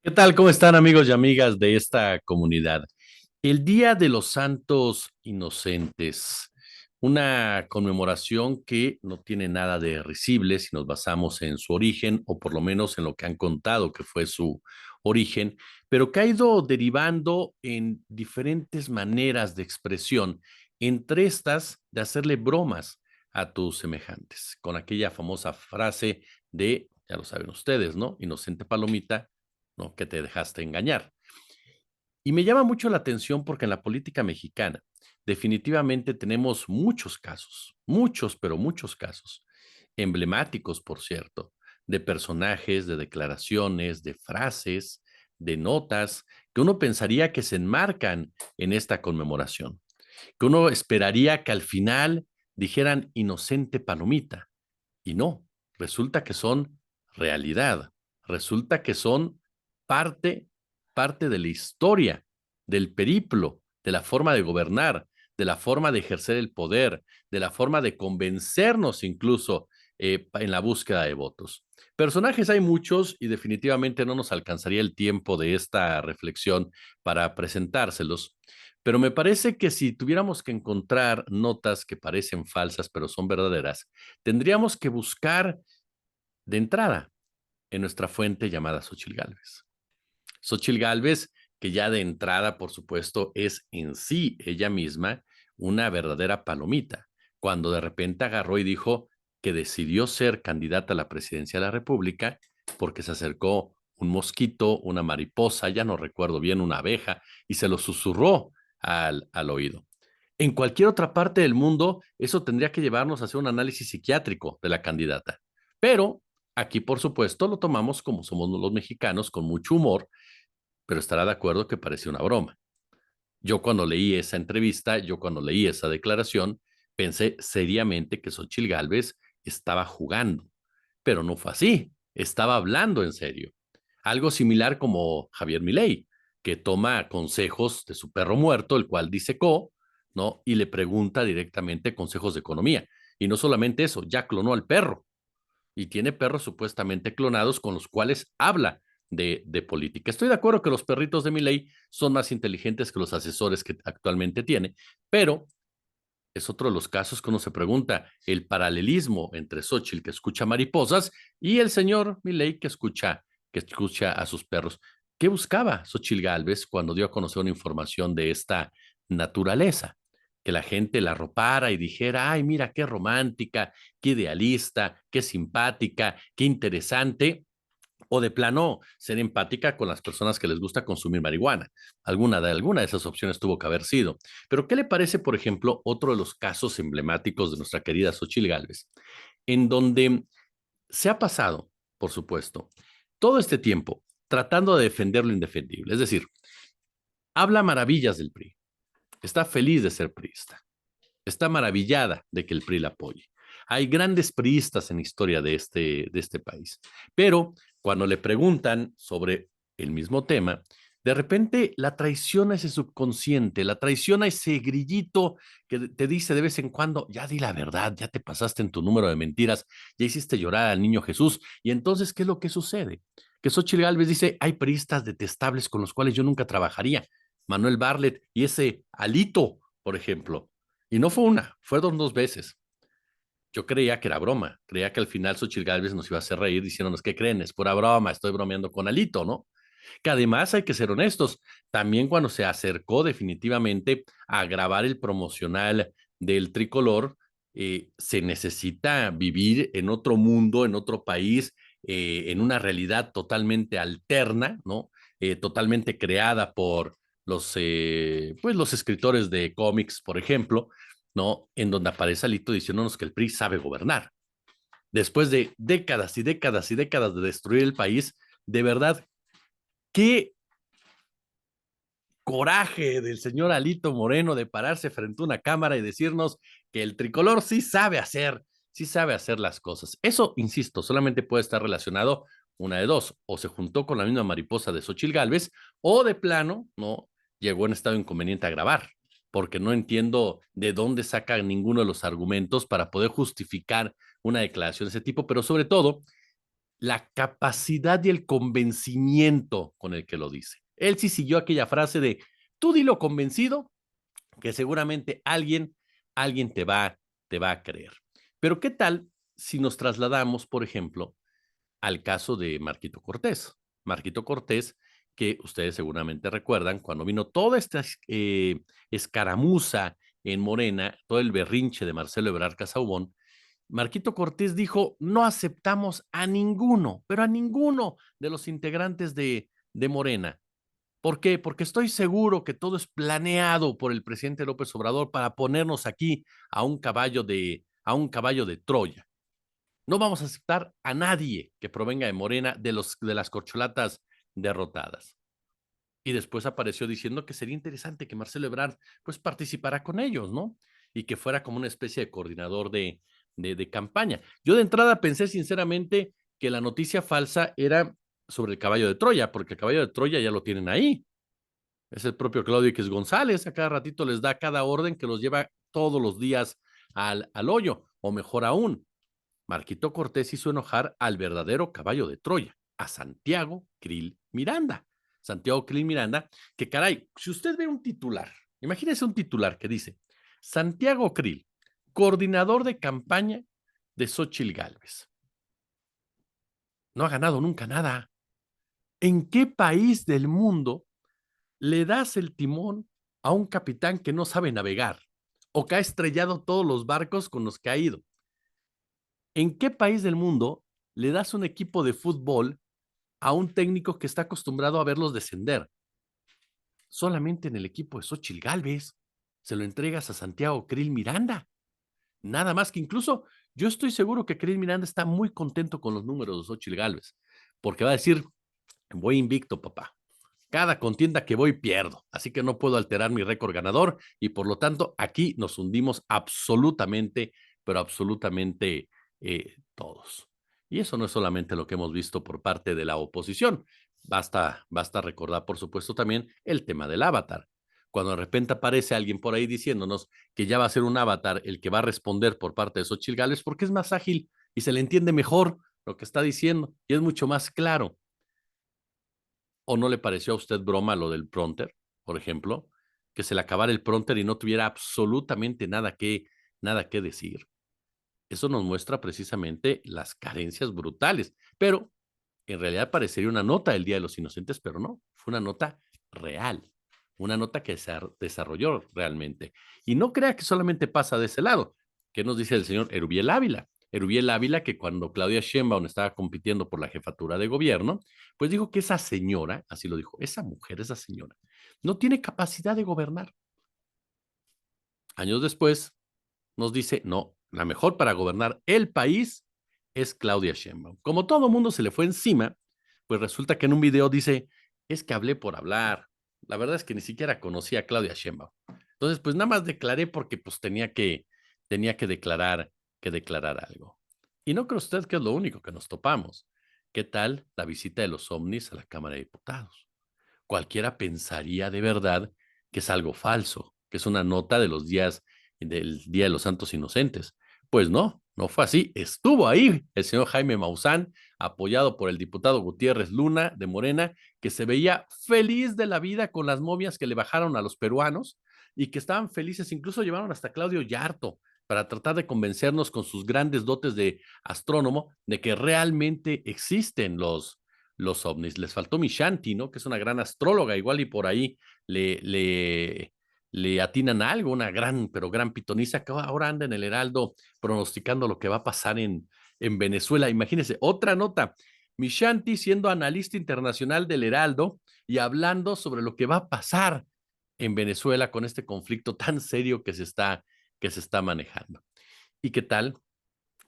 ¿Qué tal? ¿Cómo están amigos y amigas de esta comunidad? El Día de los Santos Inocentes, una conmemoración que no tiene nada de risible si nos basamos en su origen o por lo menos en lo que han contado que fue su origen, pero que ha ido derivando en diferentes maneras de expresión, entre estas de hacerle bromas a tus semejantes, con aquella famosa frase de, ya lo saben ustedes, ¿no? Inocente palomita, ¿no? Que te dejaste engañar. Y me llama mucho la atención porque en la política mexicana definitivamente tenemos muchos casos, muchos, pero muchos casos, emblemáticos, por cierto, de personajes, de declaraciones, de frases, de notas, que uno pensaría que se enmarcan en esta conmemoración, que uno esperaría que al final dijeran inocente palomita, y no, resulta que son realidad, resulta que son parte, parte de la historia, del periplo, de la forma de gobernar, de la forma de ejercer el poder, de la forma de convencernos incluso en la búsqueda de votos. Personajes hay muchos y definitivamente no nos alcanzaría el tiempo de esta reflexión para presentárselos, pero me parece que si tuviéramos que encontrar notas que parecen falsas pero son verdaderas, tendríamos que buscar de entrada en nuestra fuente llamada Xochitl Gálvez. Xochitl Gálvez, que ya de entrada, por supuesto, es en sí ella misma una verdadera palomita, cuando de repente agarró y dijo que decidió ser candidata a la presidencia de la República porque se acercó un mosquito, una mariposa, ya no recuerdo bien, una abeja, y se lo susurró al oído. En cualquier otra parte del mundo, eso tendría que llevarnos a hacer un análisis psiquiátrico de la candidata. Pero aquí, por supuesto, lo tomamos como somos los mexicanos, con mucho humor, pero estará de acuerdo que parece una broma. Yo cuando leí esa entrevista, yo cuando leí esa declaración, pensé seriamente que Xochitl Gálvez estaba jugando, pero no fue así, estaba hablando en serio. Algo similar como Javier Milei, que toma consejos de su perro muerto, el cual disecó, ¿no? Y le pregunta directamente consejos de economía. Y no solamente eso, ya clonó al perro y tiene perros supuestamente clonados con los cuales habla de política. Estoy de acuerdo que los perritos de mi ley son más inteligentes que los asesores que actualmente tiene, pero es otro de los casos que uno se pregunta, el paralelismo entre Xochitl, que escucha mariposas, y el señor Milei, que escucha a sus perros. ¿Qué buscaba Xochitl Gálvez cuando dio a conocer una información de esta naturaleza? Que la gente la arropara y dijera, ay, mira, qué romántica, qué idealista, qué simpática, qué interesante, o de plano ser empática con las personas que les gusta consumir marihuana. Alguna de esas opciones tuvo que haber sido. Pero ¿qué le parece, por ejemplo, otro de los casos emblemáticos de nuestra querida Xochitl Gálvez, en donde se ha pasado, por supuesto, todo este tiempo tratando de defender lo indefendible? Es decir, habla maravillas del PRI, está feliz de ser priista, está maravillada de que el PRI la apoye. Hay grandes priistas en la historia de este país, pero cuando le preguntan sobre el mismo tema, de repente la traiciona ese subconsciente, la traiciona ese grillito que te dice de vez en cuando, ya di la verdad, ya te pasaste en tu número de mentiras, ya hiciste llorar al niño Jesús. Y entonces, ¿qué es lo que sucede? Que Xochitl Gálvez dice, hay priistas detestables con los cuales yo nunca trabajaría. Manuel Barlet y ese Alito, por ejemplo. Y no fue una, fueron dos veces. Yo creía que era broma, creía que al final Xochitl Gálvez nos iba a hacer reír diciéndonos, ¿qué creen? Es pura broma, estoy bromeando con Alito, ¿no? Que además hay que ser honestos, también cuando se acercó definitivamente a grabar el promocional del tricolor, se necesita vivir en otro mundo, en otro país, en una realidad totalmente alterna, ¿no? Totalmente creada por pues los escritores de cómics, por ejemplo, ¿no? En donde aparece Alito diciéndonos que el PRI sabe gobernar. Después de décadas y décadas y décadas de destruir el país, de verdad, qué coraje del señor Alito Moreno de pararse frente a una cámara y decirnos que el tricolor sí sabe hacer las cosas. Eso, insisto, solamente puede estar relacionado una de dos, o se juntó con la misma mariposa de Xochitl Gálvez, o de plano, no, llegó en estado inconveniente a grabar, porque no entiendo de dónde saca ninguno de los argumentos para poder justificar una declaración de ese tipo, pero sobre todo, la capacidad y el convencimiento con el que lo dice. Él sí siguió aquella frase de, tú dilo convencido, que seguramente alguien te va a creer. Pero ¿qué tal si nos trasladamos, por ejemplo, al caso de Marquito Cortés? Marquito Cortés, que ustedes seguramente recuerdan, cuando vino toda esta escaramuza en Morena, todo el berrinche de Marcelo Ebrard Casaubon, Marquito Cortés dijo, no aceptamos a ninguno, pero a ninguno de los integrantes de Morena. ¿Por qué? Porque estoy seguro que todo es planeado por el presidente López Obrador para ponernos aquí a un caballo de Troya. No vamos a aceptar a nadie que provenga de Morena de las corcholatas derrotadas. Y después apareció diciendo que sería interesante que Marcelo Ebrard pues participara con ellos, ¿no? Y que fuera como una especie de coordinador de campaña. Yo de entrada pensé sinceramente que la noticia falsa era sobre el caballo de Troya, porque el caballo de Troya ya lo tienen ahí. Es el propio Claudio X González, a cada ratito les da cada orden que los lleva todos los días al hoyo, o mejor aún, Marquito Cortés hizo enojar al verdadero caballo de Troya, a Santiago Krill Miranda. Santiago Krill Miranda, que caray, si usted ve un titular, imagínese un titular que dice, Santiago Krill, coordinador de campaña de Xóchitl Gálvez. No ha ganado nunca nada. ¿En qué país del mundo le das el timón a un capitán que no sabe navegar o que ha estrellado todos los barcos con los que ha ido? ¿En qué país del mundo le das un equipo de fútbol a un técnico que está acostumbrado a verlos descender? Solamente en el equipo de Xóchitl Gálvez se lo entregas a Santiago Krill Miranda. Nada más, que incluso yo estoy seguro que Krill Miranda está muy contento con los números de Xóchitl Gálvez, porque va a decir, voy invicto, papá. Cada contienda que voy pierdo, así que no puedo alterar mi récord ganador y por lo tanto aquí nos hundimos absolutamente, pero absolutamente todos. Y eso no es solamente lo que hemos visto por parte de la oposición. Basta recordar, por supuesto, también el tema del avatar. Cuando de repente aparece alguien por ahí diciéndonos que ya va a ser un avatar el que va a responder por parte de Xochitl Gálvez porque es más ágil y se le entiende mejor lo que está diciendo y es mucho más claro. ¿O no le pareció a usted broma lo del pronter, por ejemplo? Que se le acabara el pronter y no tuviera absolutamente nada que decir. Eso nos muestra precisamente las carencias brutales. Pero en realidad parecería una nota del Día de los Inocentes, pero no, fue una nota real, una nota que se desarrolló realmente. Y no crea que solamente pasa de ese lado. ¿Qué nos dice el señor Erubiel Ávila? Erubiel Ávila, que cuando Claudia Sheinbaum estaba compitiendo por la jefatura de gobierno, pues dijo que esa señora, así lo dijo, esa mujer, esa señora, no tiene capacidad de gobernar. Años después nos dice, no, la mejor para gobernar el país es Claudia Sheinbaum. Como todo mundo se le fue encima, pues resulta que en un video dice, es que hablé por hablar. La verdad es que ni siquiera conocía a Claudia Sheinbaum. Entonces, pues nada más declaré porque pues tenía que declarar algo. Y no cree usted que es lo único que nos topamos. ¿Qué tal la visita de los ovnis a la Cámara de Diputados? Cualquiera pensaría de verdad que es algo falso, que es una nota de los días del Día de los Santos Inocentes. Pues no, no fue así. Estuvo ahí el señor Jaime Maussan, apoyado por el diputado Gutiérrez Luna de Morena, que se veía feliz de la vida con las momias que le bajaron a los peruanos y que estaban felices, incluso llevaron hasta Claudio Yarto para tratar de convencernos con sus grandes dotes de astrónomo de que realmente existen los ovnis. Les faltó Mishanti, ¿no? Que es una gran astróloga, igual y por ahí le, le, le atinan algo, una gran, pero gran pitonisa que ahora anda en el Heraldo pronosticando lo que va a pasar en Venezuela. Imagínense, otra nota, Mishanti siendo analista internacional del Heraldo y hablando sobre lo que va a pasar en Venezuela con este conflicto tan serio que se está manejando. ¿Y qué tal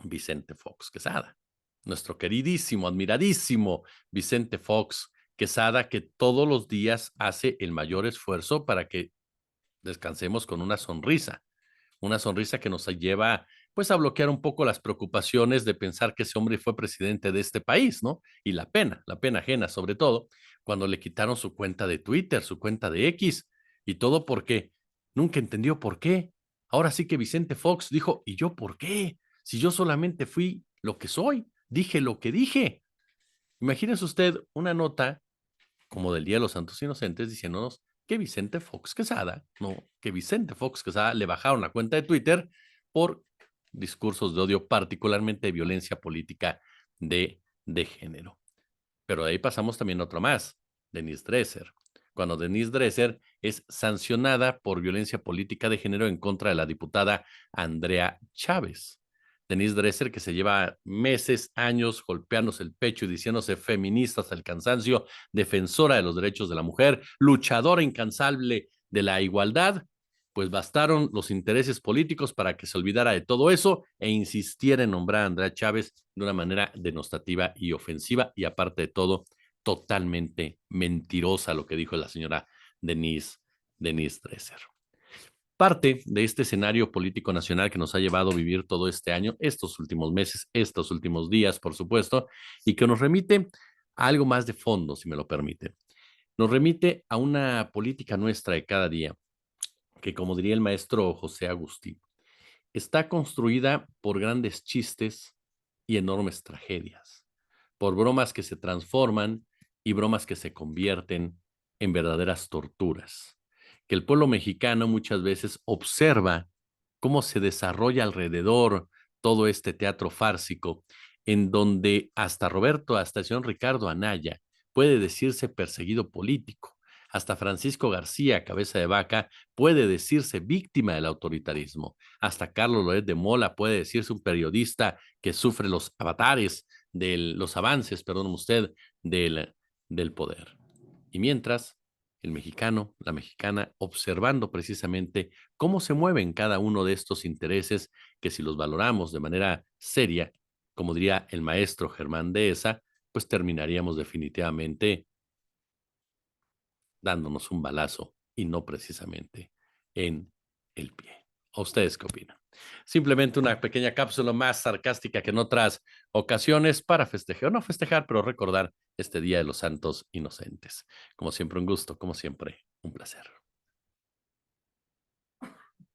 Vicente Fox Quesada? Nuestro queridísimo, admiradísimo Vicente Fox Quesada, que todos los días hace el mayor esfuerzo para que descansemos con una sonrisa que nos lleva pues a bloquear un poco las preocupaciones de pensar que ese hombre fue presidente de este país, ¿no? Y la pena ajena sobre todo, cuando le quitaron su cuenta de Twitter, su cuenta de X, y todo porque nunca entendió por qué. Ahora sí que Vicente Fox dijo, ¿y yo por qué? Si yo solamente fui lo que soy, dije lo que dije. Imagínese usted una nota como del Día de los Santos Inocentes diciéndonos que Vicente Fox Quesada, no, que Vicente Fox Quesada le bajaron la cuenta de Twitter por discursos de odio, particularmente de violencia política de género. Pero de ahí pasamos también a otro más, Denise Dresser. Cuando Denise Dresser es sancionada por violencia política de género en contra de la diputada Andrea Chávez. Denise Dresser, que se lleva meses, años golpeándose el pecho y diciéndose feminista hasta el cansancio, defensora de los derechos de la mujer, luchadora incansable de la igualdad, pues bastaron los intereses políticos para que se olvidara de todo eso e insistiera en nombrar a Andrea Chávez de una manera denostativa y ofensiva y aparte de todo, totalmente mentirosa lo que dijo la señora Denise, Denise Dresser. Parte de este escenario político nacional que nos ha llevado a vivir todo este año, estos últimos meses, estos últimos días, por supuesto, y que nos remite a algo más de fondo, si me lo permite. Nos remite a una política nuestra de cada día, que como diría el maestro José Agustín, está construida por grandes chistes y enormes tragedias, por bromas que se transforman y bromas que se convierten en verdaderas torturas, que el pueblo mexicano muchas veces observa cómo se desarrolla alrededor todo este teatro fársico, en donde hasta el señor Ricardo Anaya puede decirse perseguido político, hasta Francisco García, cabeza de vaca, puede decirse víctima del autoritarismo, hasta Carlos Loret de Mola puede decirse un periodista que sufre los avances, perdón usted, del, del poder. Y mientras, el mexicano, la mexicana, observando precisamente cómo se mueven cada uno de estos intereses que si los valoramos de manera seria, como diría el maestro Germán Dehesa, pues terminaríamos definitivamente dándonos un balazo y no precisamente en el pie. ¿A ustedes qué opinan? Simplemente una pequeña cápsula más sarcástica que en otras ocasiones para festejar, no festejar, pero recordar este Día de los Santos Inocentes. Como siempre, un gusto, como siempre, un placer.